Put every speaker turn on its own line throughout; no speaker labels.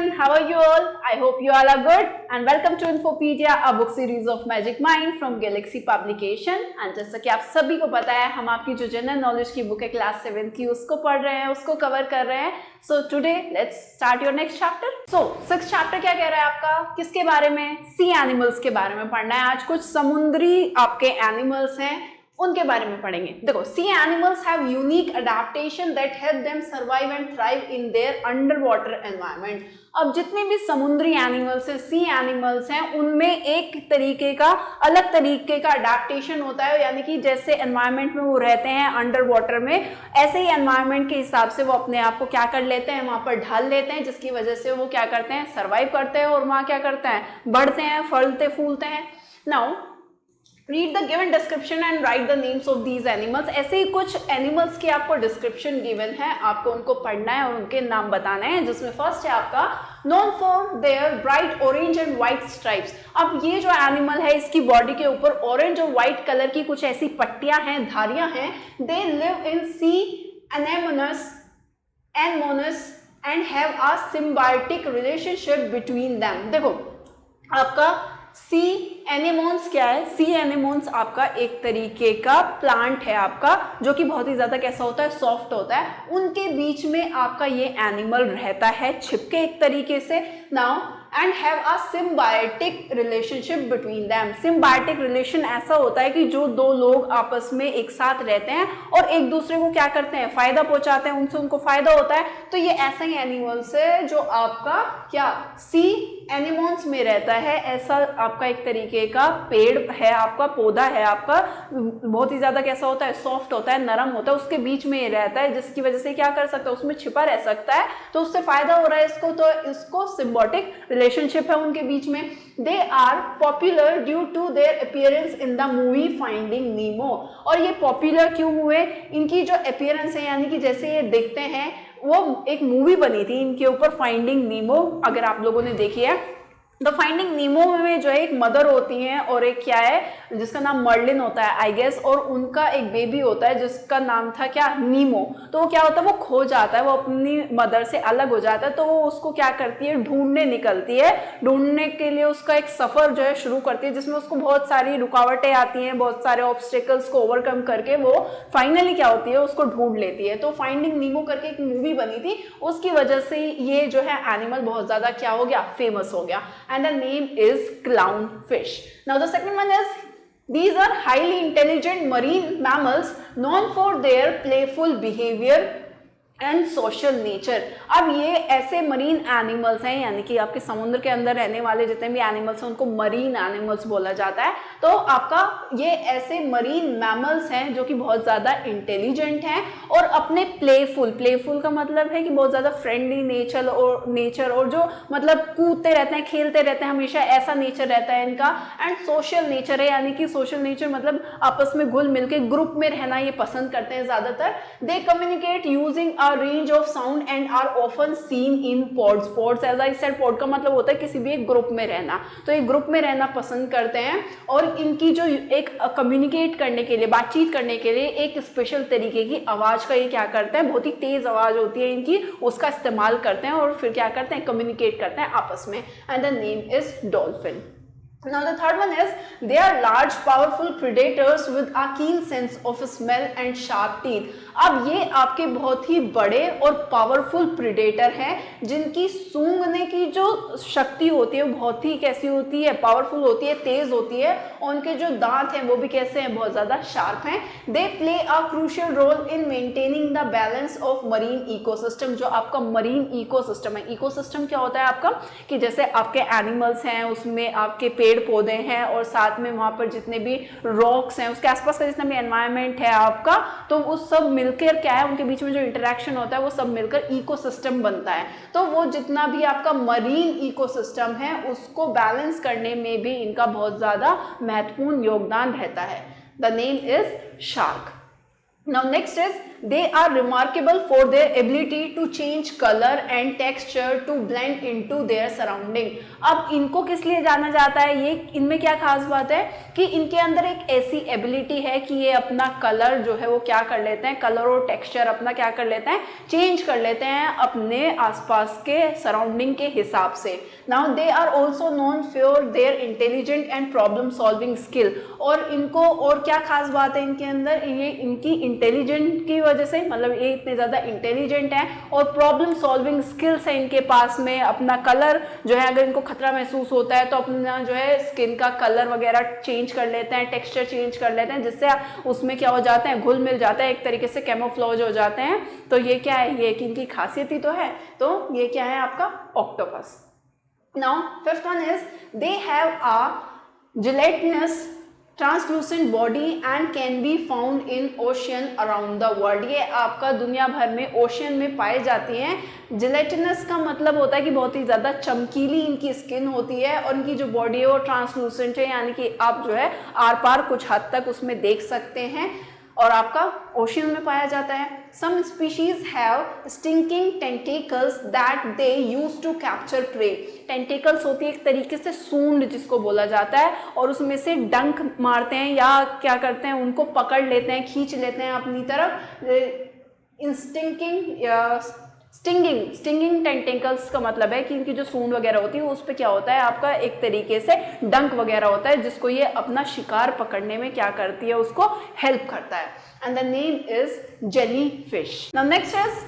everyone, how are you all? I hope you all are good and welcome to Infopedia, a book series of Magic Mind from Galaxy Publication. And जैसा कि आप सभी को पता है, हम आपकी जो जनरल नॉलेज की बुक है क्लास 7 की उसको पढ़ रहे हैं, उसको कवर कर रहे हैं. So today let's start your next chapter. So 6th chapter क्या कह रहा है आपका? किसके बारे में? सी एनिमल्स के बारे में पढ़ना है. आज कुछ समुद्री आपके एनिमल्स हैं, उनके बारे में पढ़ेंगे. देखो, sea animals have unique adaptation that help them survive and thrive in their underwater environment. अब जितने भी समुद्री एनिमल्स हैं, सी एनिमल्स हैं, उनमें एक तरीके का अलग तरीके का अडेप्टेशन होता है. यानी कि जैसे एनवायरनमेंट में वो रहते हैं अंडर वाटर में, ऐसे ही एनवायरनमेंट के हिसाब से वो अपने आप को क्या कर लेते हैं, वहां पर ढाल लेते हैं, जिसकी वजह से वो क्या करते हैं, सर्वाइव करते हैं और वहां क्या करते हैं, बढ़ते हैं, फलते फूलते हैं. Now read the given description and write the names of these animals. ऐसे ही कुछ एनिमल्स की आपको डिस्क्रिप्शन गिवन है, आपको उनको पढ़ना है और उनके नाम बताने हैं. जिसमें फर्स्ट है आपका known for their bright orange and white stripes. अब ये जो एनिमल है, इसकी बॉडी के ऊपर ऑरेंज और व्हाइट कलर की कुछ ऐसी पट्टियां हैं, धारियां हैं. They live in sea anemones and have a symbiotic relationship between them. देखो आपका सी एनेमोन्स क्या है? सी एनेमोन्स आपका एक तरीके का प्लांट है आपका, जो कि बहुत ही ज्यादा कैसा होता है, सॉफ्ट होता है. उनके बीच में आपका ये एनिमल रहता है छिपके एक तरीके से. Now and have a symbiotic relationship between them. Symbiotic relation ऐसा होता है कि जो दो लोग आपस में एक साथ रहते हैं और एक दूसरे को क्या करते हैं, फायदा पहुंचाते हैं, उनसे उनको फायदा होता है. तो ये ऐसा ही एनिमल्स है जो आपका क्या सी एनिमोन्स में रहता है. ऐसा आपका एक तरीके का पेड़ है, आपका पौधा है, आपका बहुत ही ज्यादा कैसा होता है, सॉफ्ट होता है, नरम होता है, उसके बीच में ये रहता है, जिसकी वजह से क्या कर सकता है, उसमें छिपा रह सकता है. तो उससे फायदा हो रहा है इसको, तो इसको सिम्बायोटिक रिलेशनशिप है उनके बीच में. They are popular due to their appearance in the movie Finding Nemo. और ये पॉपुलर क्यों हुए? इनकी जो अपीयरेंस है, यानी कि जैसे ये दिखते हैं, वो एक मूवी बनी थी इनके ऊपर, फाइंडिंग नीमो, अगर आप लोगों ने देखी है. द फाइंडिंग नीमो में जो है एक मदर होती है और एक क्या है जिसका नाम मर्लिन होता है आई गेस, और उनका एक बेबी होता है जिसका नाम था क्या, नीमो. तो वो क्या होता है, वो खो जाता है, वो अपनी मदर से अलग हो जाता है. तो वो उसको क्या करती है, ढूंढने निकलती है. ढूंढने के लिए उसका एक सफर जो है शुरू करती है, जिसमें उसको बहुत सारी रुकावटें आती हैं, बहुत सारे ऑब्स्टेकल्स को ओवरकम करके वो फाइनली क्या होती है, उसको ढूंढ लेती है. तो फाइंडिंग नीमो करके एक मूवी बनी थी, उसकी वजह से ये जो है एनिमल बहुत ज्यादा क्या हो गया, फेमस हो गया. And the name is clownfish. Now the second one is, these are highly intelligent marine mammals known for their playful behavior and social nature. अब ये ऐसे मरीन एनिमल्स हैं, यानी कि आपके समुद्र के अंदर रहने वाले जितने भी एनिमल्स हैं उनको मरीन एनिमल्स बोला जाता है. तो आपका ये ऐसे मरीन मैमल्स हैं जो कि बहुत ज़्यादा इंटेलिजेंट हैं और अपने प्लेफुल का मतलब है कि बहुत ज़्यादा फ्रेंडली नेचर और जो मतलब कूदते रहते हैं, खेलते रहते हैं हमेशा, ऐसा नेचर रहता है इनका. एंड सोशल नेचर है, यानी कि सोशल नेचर मतलब आपस में घुल मिल के ग्रुप में रहना ये पसंद करते हैं ज़्यादातर. दे communicate using a range of sound and are often seen in pods. Pods as I said, pod का मतलब होता है किसी भी एक ग्रुप में रहना. तो ये ग्रुप में रहना पसंद करते हैं और इनकी जो एक कम्युनिकेट करने के लिए, बातचीत करने के लिए एक स्पेशल तरीके की आवाज़ का ये क्या करते हैं, बहुत ही तेज़ आवाज़ होती है इनकी, उसका इस्तेमाल करते हैं और फिर क्या करते हैं, कम्युनिकेट करते हैं आपस में. And the name is dolphin. Now the third one is, they are large powerful predators with a keen sense of smell and sharp teeth. अब ये आपके बहुत ही बड़े और पावरफुल प्रिडेटर हैं जिनकी सूंघने की जो शक्ति होती है वो बहुत ही कैसी होती है, पावरफुल होती है, तेज होती है. और उनके जो दांत हैं वो भी कैसे हैं, बहुत ज़्यादा शार्प हैं. They play a crucial role in maintaining the balance of marine ecosystem. जो आपका मरीन इकोसिस्टम है, इकोसिस्टम क्या होता है आपका, कि जैसे आपके एनिमल्स हैं उसमें आपके पेड़ पौधे हैं और साथ में वहां पर जितने भी रॉक्स हैं, उसके आसपास का जितना भी एनवायरनमेंट है आपका, तो वो सब मिलकर क्या है, उनके बीच में जो इंटरेक्शन होता है वो सब मिलकर इकोसिस्टम बनता है. तो वो जितना भी आपका मरीन इकोसिस्टम है उसको बैलेंस करने में भी इनका बहुत ज्यादा महत्वपूर्ण योगदान रहता है. The name is shark. Now next is they are remarkable for their ability to change color and texture to blend into their surrounding. अब इनको किस लिए जाना जाता है, ये इनमें क्या खास बात है कि इनके अंदर एक ऐसी एबिलिटी है कि ये अपना कलर जो है वो क्या कर लेते हैं, कलर और टेक्सचर अपना क्या कर लेते हैं, चेंज कर लेते हैं अपने आसपास के सराउंडिंग के हिसाब से. Now they are also known for their intelligent and problem solving skill. और इनको और क्या खास बात है इनके अंदर, ये इनकी इंटेलिजेंट की वजह से, मतलब ये इतने ज़्यादा इंटेलिजेंट हैं और प्रॉब्लम सॉल्विंग स्किल्स है इनके पास में. अपना कलर जो है, अगर इनको खतरा महसूस होता है तो अपना जो है स्किन का कलर वगैरह चेंज कर लेते हैं, टेक्सचर चेंज कर लेते हैं, जिससे उसमें क्या हो जाते हैं, घुल मिल जाता है, एक तरीके से कैमोफ्लेज हो जाते हैं. तो ये क्या है, ये कि इनकी खासियत ही तो है. तो ये क्या है आपका octopus. Now fifth one is they have a gelatinous translucent body and can be found in ocean around the world. ये आपका दुनिया भर में ओशियन में पाई जाती हैं. जिलेटिनस का मतलब होता है कि बहुत ही ज़्यादा चमकीली इनकी स्किन होती है और इनकी जो बॉडी है वो ट्रांसलूसेंट है, यानी कि आप जो है आर पार कुछ हद तक उसमें देख सकते हैं और आपका ओशियन में पाया जाता है. Some species have stinking tentacles that they use to capture prey. Tentacles होती है एक तरीके से सूंड जिसको बोला जाता है, और उसमें से डंक मारते हैं या क्या करते हैं, उनको पकड़ लेते हैं, खींच लेते हैं अपनी तरफ. स्टिंगिंग टेंटिकल्स का मतलब है कि इनकी जो सूंड वगैरह होती है उस पर क्या होता है आपका एक तरीके से डंक वगैरह होता है, जिसको ये अपना शिकार पकड़ने में क्या करती है, उसको हेल्प करता है. And the name is jellyfish. Now next is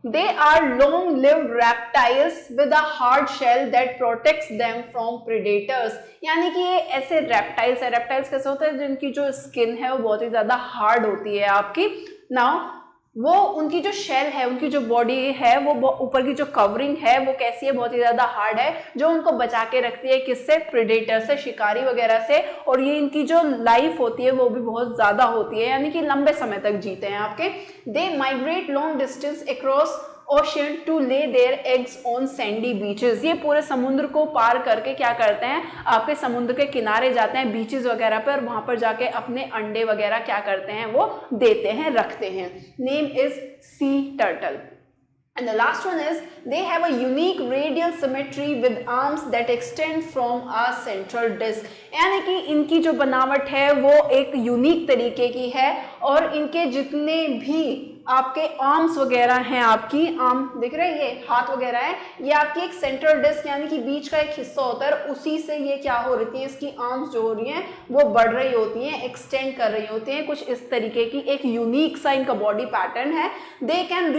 they are long lived reptiles with a hard shell that protects them from predators. यानी कि ये ऐसे रेप्टाइल्स है. रेप्टाइल्स कैसे होते हैं, जिनकी जो स्किन है वो बहुत ही ज्यादा हार्ड होती है आपकी. नाउ वो उनकी जो शेल है, उनकी जो बॉडी है, वो ऊपर की जो कवरिंग है वो कैसी है, बहुत ही ज़्यादा हार्ड है, जो उनको बचा के रखती है किससे, प्रेडेटर से, शिकारी वगैरह से. और ये इनकी जो लाइफ होती है वो भी बहुत ज़्यादा होती है, यानी कि लंबे समय तक जीते हैं आपके. They migrate long distance across ocean to lay their eggs on sandy beaches. ये पूरे समुद्र को पार करके क्या करते हैं, आपके समुद्र के किनारे जाते हैं, बीचेस वगैरह पर, वहां पर जाके अपने अंडे वगैरह क्या करते हैं, वो देते हैं, रखते हैं. Name is sea turtle. And the last one is they have a unique radial symmetry with arms that extend from a central disc. यानी कि इनकी जो बनावट है वो एक यूनिक तरीके की है, और इनके जितने भी आपके आर्म्स वगैरह हैं, आपकी आर्म दिख रही है, हाथ वगैरह है, ये आपकी एक सेंट्रल डिस्क यानी कि बीच का एक हिस्सा होता है, उसी से ये क्या हो रही है, इसकी आर्म्स जो हो रही हैं वो बढ़ रही होती हैं, एक्सटेंड कर रही होती हैं, कुछ इस तरीके की एक यूनिक सा इनका बॉडी पैटर्न है. They can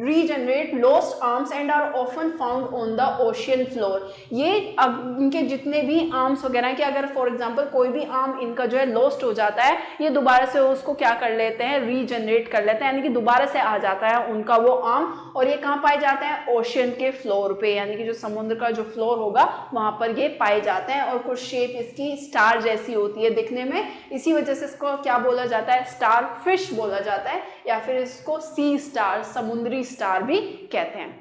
regenerate lost arms and are often found on the ocean floor. ये इनके जितने भी आर्म्स वगैरह हैं, कि अगर फॉर एग्जाम्पल कोई भी आर्म इनका जो है लॉस्ट हो जाता है, ये दोबारा से उसको क्या कर लेते हैं, रीजनरेट कर लेते हैं, यानी कि दोबारा से आ जाता है उनका वो आर्म. और ये कहाँ पाए जाते हैं, ओशियन के फ्लोर पे, यानी कि जो समुद्र का जो फ्लोर होगा वहां पर ये पाए जाते हैं. और कुछ शेप इसकी स्टार जैसी होती है दिखने में, इसी वजह से इसको क्या बोला जाता है, स्टार फिश बोला जाता है, या फिर इसको सी स्टार, समुद्री स्टार भी कहते हैं.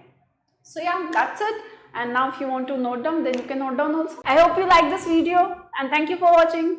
So yeah, that's it. And now if you want to note down, then you can note down also. I hope you like this video and thank you for watching.